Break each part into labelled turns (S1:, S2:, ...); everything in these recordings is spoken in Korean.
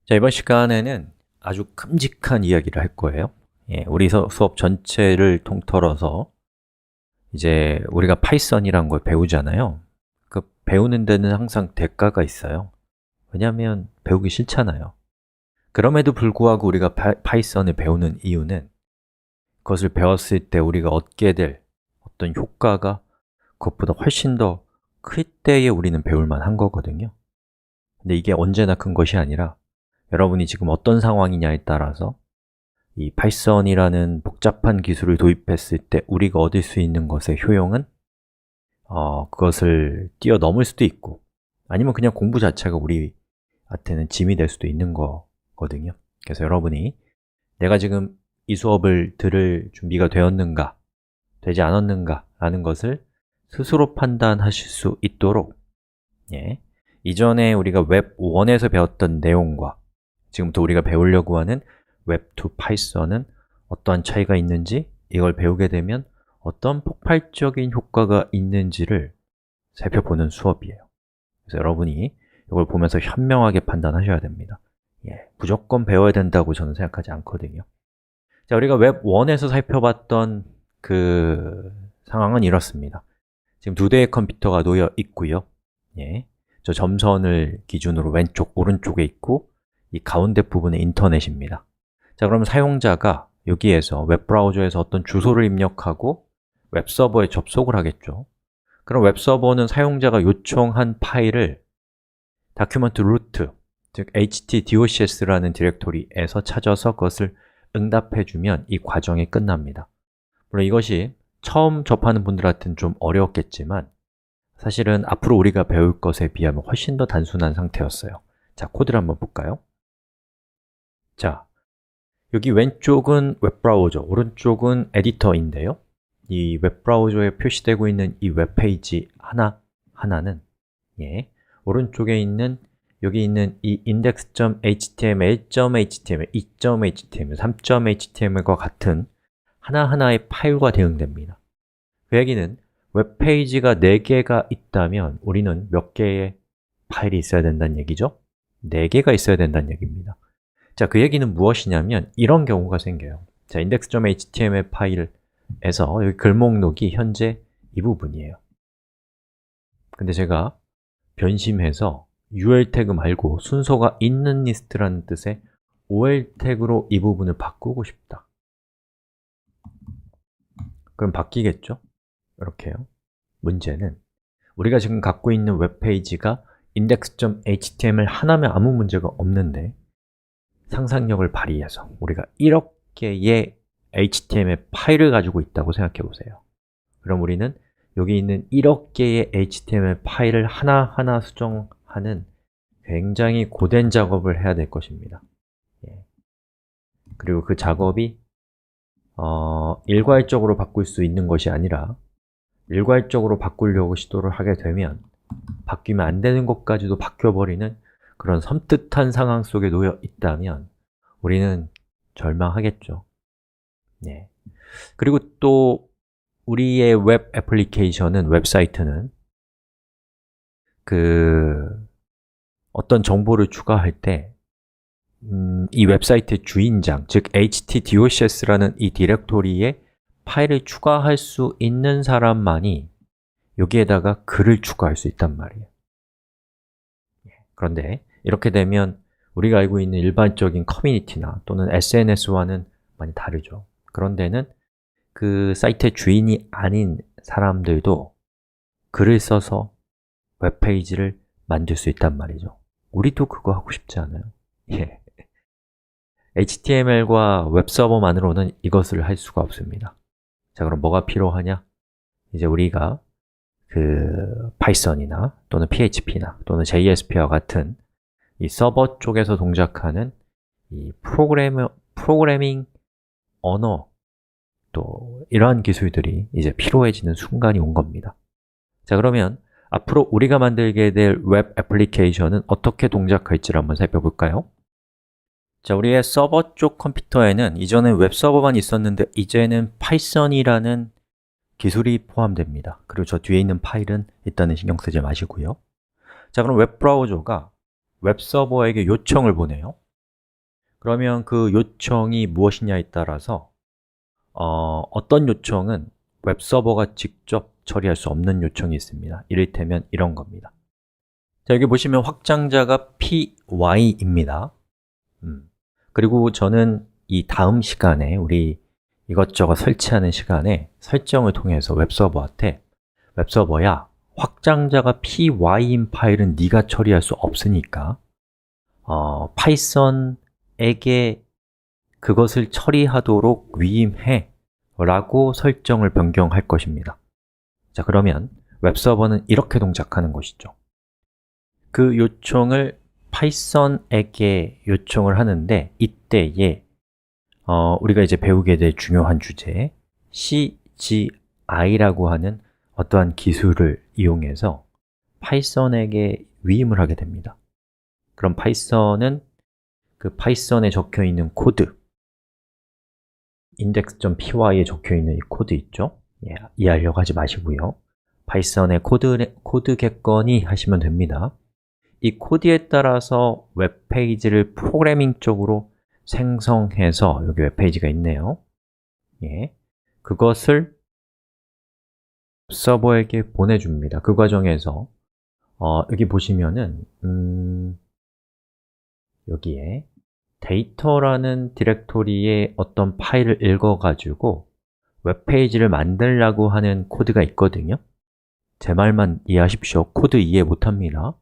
S1: 자, 이번 시간에는 아주 큼직한 이야기를 할 거예요. 우리 수업 전체를 통틀어서 이제 우리가 파이썬이란 걸 배우잖아요. 그 배우는 데는 항상 대가가 있어요. 왜냐하면 배우기 싫잖아요. 그럼에도 불구하고 우리가 파이썬을 배우는 이유는 그것을 배웠을 때 우리가 얻게 될 어떤 효과가 그것보다 훨씬 더 클 때에 우리는 배울 만한 거거든요. 근데 이게 언제나 큰 것이 아니라 여러분이 지금 어떤 상황이냐에 따라서 이 파이썬이라는 복잡한 기술을 도입했을 때 우리가 얻을 수 있는 것의 효용은 그것을 뛰어넘을 수도 있고 아니면 그냥 공부 자체가 우리한테는 짐이 될 수도 있는 거거든요. 그래서 여러분이 내가 지금 이 수업을 들을 준비가 되었는가, 되지 않았는가 라는 것을 스스로 판단하실 수 있도록 이전에 우리가 웹 1에서 배웠던 내용과 지금부터 우리가 배우려고 하는 웹2 파이썬은 어떠한 차이가 있는지, 이걸 배우게 되면 어떤 폭발적인 효과가 있는지를 살펴보는 수업이에요. 그래서 여러분이 이걸 보면서 현명하게 판단하셔야 됩니다. 무조건 배워야 된다고 저는 생각하지 않거든요. 자, 우리가 웹 1에서 살펴봤던 그 상황은 이렇습니다. 지금 두 대의 컴퓨터가 놓여 있고요. 저 점선을 기준으로 왼쪽, 오른쪽에 있고 이 가운데 부분은 인터넷입니다. 자, 그러면 사용자가 여기에서 웹브라우저에서 어떤 주소를 입력하고 웹서버에 접속을 하겠죠. 그럼 웹서버는 사용자가 요청한 파일을 document root, 즉 htdocs라는 디렉토리에서 찾아서 그것을 응답해주면 이 과정이 끝납니다. 물론 이것이 처음 접하는 분들한테는 좀 어려웠겠지만 사실은 앞으로 우리가 배울 것에 비하면 훨씬 더 단순한 상태였어요. 자, 코드를 한번 볼까요? 자, 여기 왼쪽은 웹브라우저, 오른쪽은 에디터인데요. 이 웹브라우저에 표시되고 있는 이 웹페이지 하나는 오른쪽에 있는 여기 있는 이 index.html, 1.html, 2.html, 3.html과 같은 하나하나의 파일과 대응됩니다. 그 얘기는 웹페이지가 4개가 있다면 우리는 몇 개의 파일이 있어야 된다는 얘기죠? 4개가 있어야 된다는 얘기입니다. 자, 그 얘기는 무엇이냐면 이런 경우가 생겨요. 자, index.html 파일에서 여기 글 목록이 현재 이 부분이에요. 근데 제가 변심해서 UL 태그 말고 순서가 있는 리스트라는 뜻의 OL 태그로 이 부분을 바꾸고 싶다. 그럼 바뀌겠죠? 이렇게요. 문제는 우리가 지금 갖고 있는 웹페이지가 index.html 하나면 아무 문제가 없는데 상상력을 발휘해서 우리가 1억 개의 HTML 파일을 가지고 있다고 생각해 보세요. 그럼 우리는 여기 있는 1억 개의 HTML 파일을 하나하나 수정하는 굉장히 고된 작업을 해야 될 것입니다. 그리고 그 작업이 일괄적으로 바꿀 수 있는 것이 아니라 일괄적으로 바꾸려고 시도를 하게 되면 바뀌면 안 되는 것까지도 바뀌어버리는 그런 섬뜩한 상황 속에 놓여 있다면 우리는 절망하겠죠. 그리고 또 우리의 웹 애플리케이션은, 웹사이트는 어떤 정보를 추가할 때 이 웹사이트의 주인장, 즉 htdocs라는 이 디렉토리에 파일을 추가할 수 있는 사람만이 여기에다가 글을 추가할 수 있단 말이에요. 그런데 이렇게 되면 우리가 알고 있는 일반적인 커뮤니티나 또는 SNS와는 많이 다르죠. 그런 데는 그 사이트의 주인이 아닌 사람들도 글을 써서 웹페이지를 만들 수 있단 말이죠. 우리도 그거 하고 싶지 않아요? HTML과 웹서버만으로는 이것을 할 수가 없습니다. 자, 그럼 뭐가 필요하냐? 이제 우리가 파이썬이나 또는 PHP나 또는 JSP와 같은 이 서버 쪽에서 동작하는 이 프로그래밍 언어, 또 이러한 기술들이 이제 필요해지는 순간이 온 겁니다. 자, 그러면 앞으로 우리가 만들게 될 웹 애플리케이션은 어떻게 동작할지를 한번 살펴볼까요? 자, 우리의 서버 쪽 컴퓨터에는 이전엔 웹서버만 있었는데 이제는 파이썬이라는 기술이 포함됩니다. 그리고 저 뒤에 있는 파일은 일단은 신경 쓰지 마시고요. 자, 그럼 웹브라우저가 웹서버에게 요청을 보내요. 그러면 그 요청이 무엇이냐에 따라서 어떤 요청은 웹서버가 직접 처리할 수 없는 요청이 있습니다. 이를테면 이런 겁니다. 자, 여기 보시면 확장자가 py입니다. 그리고 저는 이 다음 시간에 우리 이것저것 설치하는 시간에 설정을 통해서 웹서버한테 웹서버야, 확장자가 py인 파일은 네가 처리할 수 없으니까 파이썬에게 그것을 처리하도록 위임해 라고 설정을 변경할 것입니다. 자, 그러면 웹서버는 이렇게 동작하는 것이죠. 그 요청을 파이썬에게 요청을 하는데 이때에 우리가 이제 배우게 될 중요한 주제 CGI라고 하는 어떠한 기술을 이용해서 파이썬에게 위임을 하게 됩니다. 그럼 파이썬은 그 파이썬에 적혀 있는 코드 index.py에 적혀 있는 이 코드 있죠? 이해하려고 하지 마시고요. 파이썬의 코드겠거니 하시면 됩니다. 이 코드에 따라서 웹페이지를 프로그래밍적으로 생성해서 여기 웹페이지가 있네요. 그것을 서버에게 보내줍니다. 그 과정에서 여기 보시면은 여기에 데이터라는 디렉토리의 어떤 파일을 읽어가지고 웹페이지를 만들려고 하는 코드가 있거든요. 제 말만 이해하십시오. 코드 이해 못합니다.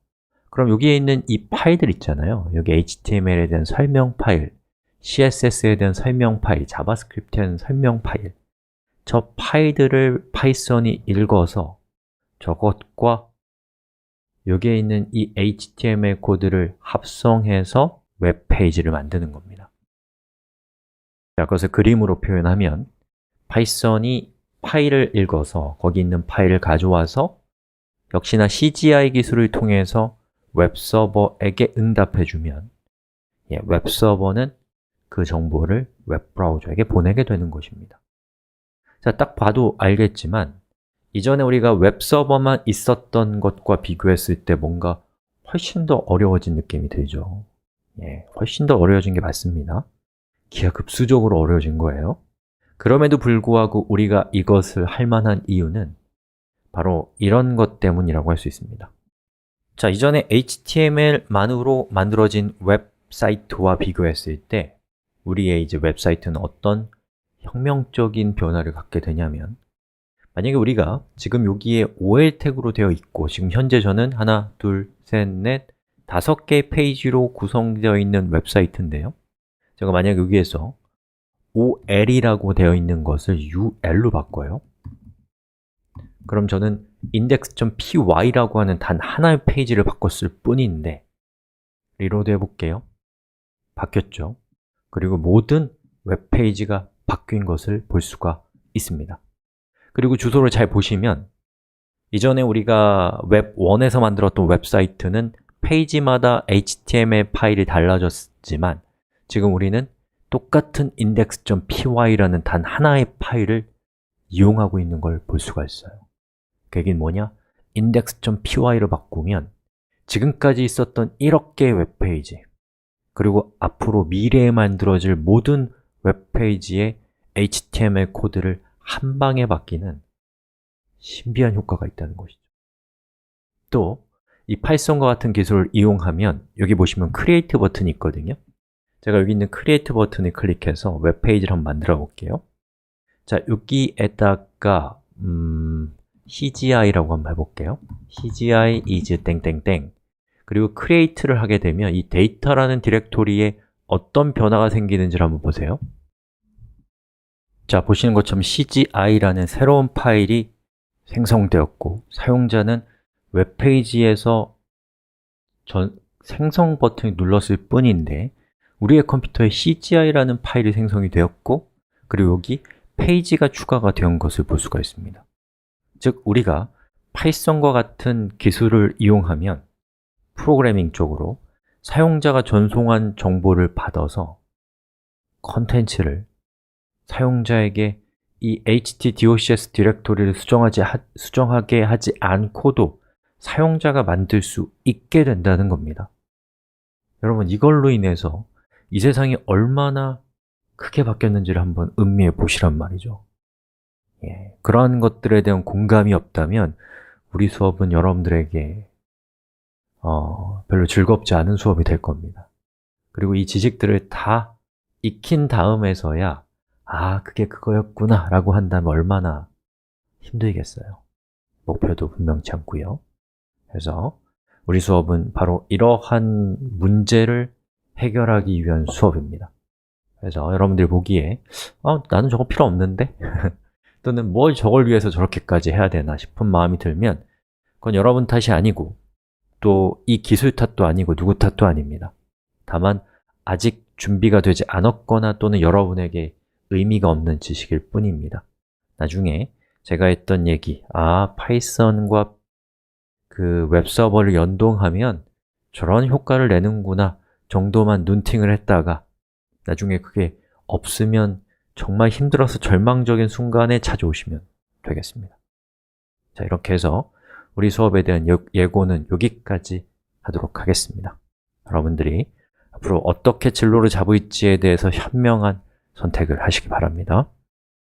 S1: 그럼 여기에 있는 이 파일들 있잖아요. 여기 HTML에 대한 설명 파일, CSS에 대한 설명 파일, 자바스크립트에 대한 설명 파일, 저 파일들을 파이썬이 읽어서 저것과 여기에 있는 이 HTML 코드를 합성해서 웹페이지를 만드는 겁니다. 자, 그것을 그림으로 표현하면 파이썬이 파일을 읽어서 거기 있는 파일을 가져와서 역시나 CGI 기술을 통해서 웹서버에게 응답해주면 웹서버는 그 정보를 웹브라우저에게 보내게 되는 것입니다. 자, 딱 봐도 알겠지만 이전에 우리가 웹서버만 있었던 것과 비교했을 때 뭔가 훨씬 더 어려워진 느낌이 들죠. 훨씬 더 어려워진 게 맞습니다. 기하급수적으로 어려워진 거예요. 그럼에도 불구하고 우리가 이것을 할 만한 이유는 바로 이런 것 때문이라고 할 수 있습니다. 자, 이전에 HTML만으로 만들어진 웹사이트와 비교했을 때 우리의 이제 웹사이트는 어떤 혁명적인 변화를 갖게 되냐면 만약에 우리가 지금 여기에 OL 태그로 되어 있고 지금 현재 저는 하나, 둘, 셋, 넷, 5개의 페이지로 구성되어 있는 웹사이트인데요. 제가 만약 여기에서 OL이라고 되어 있는 것을 UL로 바꿔요. 그럼 저는 index.py라고 하는 단 하나의 페이지를 바꿨을 뿐인데 리로드 해볼게요. 바뀌었죠? 그리고 모든 웹페이지가 바뀐 것을 볼 수가 있습니다. 그리고 주소를 잘 보시면 이전에 우리가 웹1에서 만들었던 웹사이트는 페이지마다 HTML 파일이 달라졌지만 지금 우리는 똑같은 index.py라는 단 하나의 파일을 이용하고 있는 걸 볼 수가 있어요. 그 얘기는 뭐냐? index.py로 바꾸면 지금까지 있었던 1억 개의 웹페이지 그리고 앞으로 미래에 만들어질 모든 웹페이지의 HTML 코드를 한 방에 바뀌는 신비한 효과가 있다는 것이죠. 또 이 파이썬과 같은 기술을 이용하면 여기 보시면 크리에이트 버튼이 있거든요. 제가 여기 있는 크리에이트 버튼을 클릭해서 웹페이지를 한번 만들어 볼게요. 자, 여기에다가 CGI라고 한번 해볼게요. CGI is 땡땡땡 그리고 create를 하게 되면 이 데이터라는 디렉토리에 어떤 변화가 생기는지를 한번 보세요. 자, 보시는 것처럼 CGI라는 새로운 파일이 생성되었고 사용자는 웹페이지에서 생성 버튼을 눌렀을 뿐인데 우리의 컴퓨터에 CGI라는 파일이 생성이 되었고 그리고 여기 페이지가 추가가 된 것을 볼 수가 있습니다. 즉, 우리가 파이썬과 같은 기술을 이용하면 프로그래밍 쪽으로 사용자가 전송한 정보를 받아서 컨텐츠를 사용자에게 이 htdocs 디렉토리를 수정하게 하지 않고도 사용자가 만들 수 있게 된다는 겁니다. 여러분, 이걸로 인해서 이 세상이 얼마나 크게 바뀌었는지를 한번 음미해 보시란 말이죠. 그러한 것들에 대한 공감이 없다면 우리 수업은 여러분들에게 별로 즐겁지 않은 수업이 될 겁니다. 그리고 이 지식들을 다 익힌 다음에서야 아, 그게 그거였구나 라고 한다면 얼마나 힘들겠어요. 목표도 분명치 않고요. 그래서 우리 수업은 바로 이러한 문제를 해결하기 위한 수업입니다. 그래서 여러분들이 보기에 나는 저거 필요 없는데? 또는 뭘 저걸 위해서 저렇게까지 해야 되나 싶은 마음이 들면 그건 여러분 탓이 아니고 또 이 기술 탓도 아니고 누구 탓도 아닙니다. 다만 아직 준비가 되지 않았거나 또는 여러분에게 의미가 없는 지식일 뿐입니다. 나중에 제가 했던 얘기, 파이썬과 그 웹서버를 연동하면 저런 효과를 내는구나 정도만 눈팅을 했다가 나중에 그게 없으면 정말 힘들어서 절망적인 순간에 찾아오시면 되겠습니다. 자, 이렇게 해서 우리 수업에 대한 예고는 여기까지 하도록 하겠습니다. 여러분들이 앞으로 어떻게 진로를 잡을지에 대해서 현명한 선택을 하시기 바랍니다.